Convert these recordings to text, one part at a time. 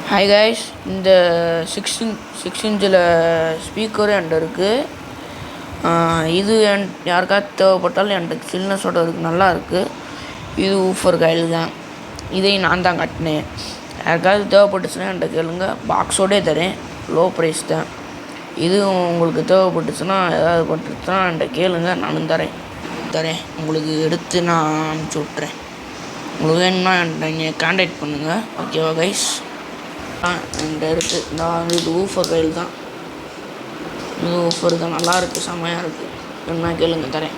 Hi guys, இந்த six இன்ச்சில் ஸ்பீக்கரும் என்கிட்ட இருக்குது. இது யாருக்காவது தேவைப்பட்டாலும் என்கிட்ட சில்னஸோட இருக்குது, நல்லா இருக்குது. இது ஊஃபர் கையில் தான், இதையும் நான் தான் கட்டினேன். யாருக்காவது தேவைப்பட்டுச்சுன்னா என்கிட்ட கேளுங்க, பாக்ஸோடே தரேன், லோ ப்ரைஸ் தான். இதுவும் உங்களுக்கு தேவைப்பட்டுச்சுன்னா ஏதாவது பட்டுச்சுன்னா என்கிட்ட கேளுங்க, நானும் தரேன். உங்களுக்கு எடுத்து நான் அனுப்பிச்சி விட்றேன். உங்களுக்கு வேணும்னா நீங்கள் கான்டாக்ட் பண்ணுங்கள், ஓகேவா கைஸ்? என்கிட்ட இருக்குது. நான் இது ஊஃபர் கையில் தான், இது ஊஃபர் தான், நல்லா இருக்குது, செம்மையாக இருக்குது. என்ன கேளுங்க, தரேன்.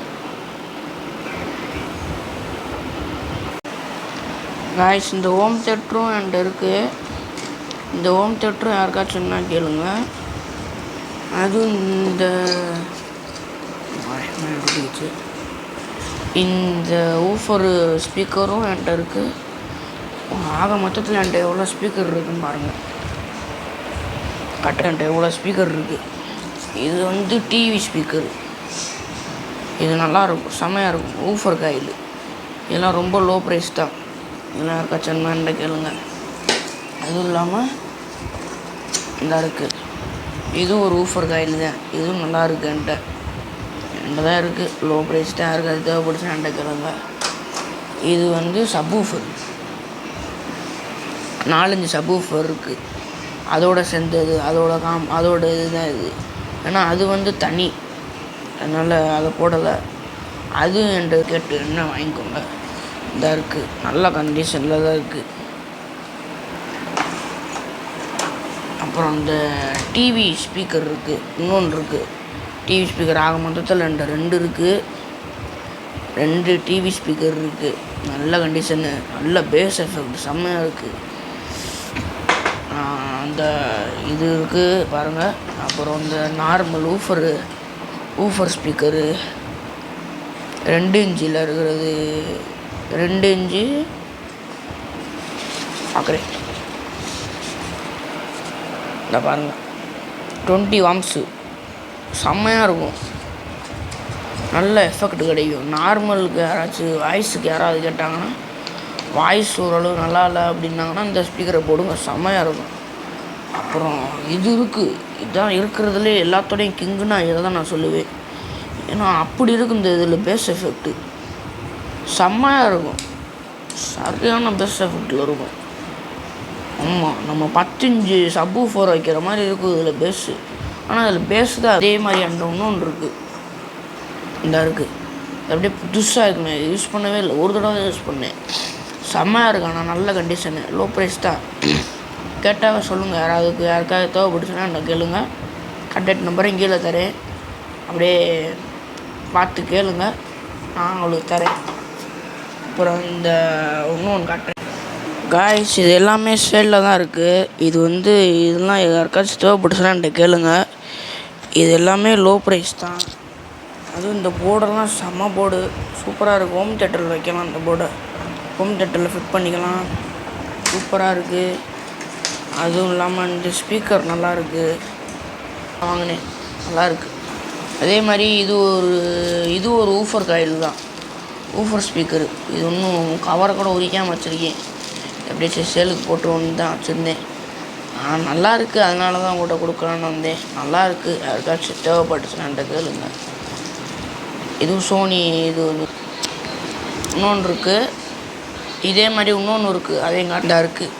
காய்ஸ், இந்த ஹோம் தேட்டரும் என்கிட்ட இருக்குது. இந்த ஹோம் தேட்டரும் யாருக்காச்சும் என்ன கேளுங்க. அதுவும் இந்த ஊஃபர் ஸ்பீக்கரும் என்கிட்ட இருக்குது. ஆக மொத்தத்தில் என்கிட்ட எவ்வளோ ஸ்பீக்கர் இருக்குதுன்னு பாருங்கள். என்கிட்ட எவ்வளோ ஸ்பீக்கர் இருக்குது. இது டிவி ஸ்பீக்கர். இது நல்லாயிருக்கும், செம்மையாக இருக்கும். ஊஃபர் காயில் இதெல்லாம் ரொம்ப லோ ப்ரைஸ் தான். இதெல்லாம் யாருக்காச்சும் என்கிட்ட கேளுங்க. அதுவும் இல்லாமல் இந்த இருக்குது, இதுவும் ஒரு ஊஃபர் காயில் தான். இதுவும் நல்லா இருக்குது. என்கிட்ட தான் இருக்குது, லோ ப்ரைஸ் தான். யாருக்காவது தேவைப்படுச்சுன்னா என்கிட்ட கேளுங்க. இது சப்வூஃபர், 4-5 சப்வூஃபர் இருக்குது. அதோட சேர்ந்தது, அதோட இதுதான் இது. ஏன்னா அது தனி, அதனால் அதை போடலை. அது என்கிட்ட கேட்டு என்ன வாங்கிக்கோங்க. இதாக இருக்குது, நல்ல கண்டிஷனில் தான் இருக்குது. அப்புறம் இந்த டிவி ஸ்பீக்கர் இருக்குது, இன்னொன்று இருக்குது. டிவி ஸ்பீக்கர் ஆக மொத்தத்தில் என்கிட்ட 2 இருக்குது. 2 டிவி ஸ்பீக்கர் இருக்குது. நல்ல கண்டிஷனு, நல்ல பேஸ் எஃபெக்ட் செம்மையாக இருக்குது. அந்த இது இருக்குது பாருங்கள். அப்புறம் இந்த நார்மல் ஊஃபர் ஸ்பீக்கரு 2 இன்ச்சில் இருக்கிறது. 2 இன்ச்சு பார்க்குறேன், இந்த பாருங்கள், 20 வாம்ஸு, செம்மையாக இருக்கும். நல்ல எஃபெக்ட் கிடைக்கும். நார்மலுக்கு யாராச்சும் வாய்ஸுக்கு யாராவது கேட்டாங்கன்னா, வாய்ஸ் ஓரளவு நல்லா இல்லை அப்படின்னாங்கன்னா இந்த ஸ்பீக்கரை போடுங்க, செம்மையாக இருக்கும். அப்புறம் இது இருக்குது, இதுதான் இருக்கிறதுலே எல்லாத்தோடையும் கிங்குன்னா இதை தான் நான் சொல்லுவேன். ஏன்னா அப்படி இருக்கும் இந்த இதில் பேஸ் எஃபெக்ட்டு செம்மையாக இருக்கும். சரியான பேஸ் எஃபெக்டில் இருக்கும். ஆமாம், நம்ம 10 இன்ச்சு சப்வூஃபர் வைக்கிற மாதிரி இருக்கும் இதில் பேஸு. ஆனால் அதில் பேஸு தான் அதே மாதிரி இன்னொன்று இருக்குது. இந்த இருக்குது, அப்படியே புதுசாக இருக்குண்ணே. யூஸ் பண்ணவே இல்லை, ஒரு தடவை யூஸ் பண்ணேன். செம்மையாக இருக்கு. ஆனால் நல்ல கண்டிஷனு, லோ ப்ரைஸ் தான். கேட்டால் சொல்லுங்கள், யாருக்காவது தேவைப்படுச்சுன்னா என்ன கேளுங்க. கான்டாக்ட் நம்பரையும் கீழே தரேன், அப்படியே பார்த்து கேளுங்க, நான் உங்களுக்கு தரேன். அப்புறம் இந்த இன்னொன்று காட்டுறேன் காய்ஸ், இது எல்லாமே சேலில் தான் இருக்குது. இதெல்லாம் யாருக்காச்சும் தேவைப்படுச்சுன்னா என்கிட்ட கேளுங்க. இது எல்லாமே லோ ப்ரைஸ் தான். அதுவும் இந்த போர்டெல்லாம் செம்ம போர்டு, சூப்பராக இருக்குது. ஹோம் தேட்டரில் வைக்கலாம், இந்த போர்டை ஹோம் தேட்டரில் ஃபிட் பண்ணிக்கலாம், சூப்பராக இருக்குது. அதுவும் இல்லாமல் இந்த ஸ்பீக்கர் நல்லா இருக்குது, வாங்கினேன், நல்லாயிருக்கு. அதே மாதிரி இது ஒரு ஊஃபர் காயில் தான், ஊஃபர் ஸ்பீக்கரு. இது இன்னும் கவரை கூட உரிக்காமல் வச்சுருக்கேன், எப்படியாச்சும் சேலுக்கு போட்டுருவோன்னு தான் வச்சுருந்தேன். நல்லா இருக்குது, அதனால தான் உங்கள்கிட்ட கொடுக்கலான்னு வந்தேன். நல்லா இருக்குது, யாருக்காச்சும் தேவைப்பட்டுச்சுன்னா என்கிட்ட கேளுங்க. இதுவும் சோனி. இது இன்னொன்று இருக்குது, இதே மாதிரி இன்னொன்று இருக்குது, அதே காட்டாக இருக்குது.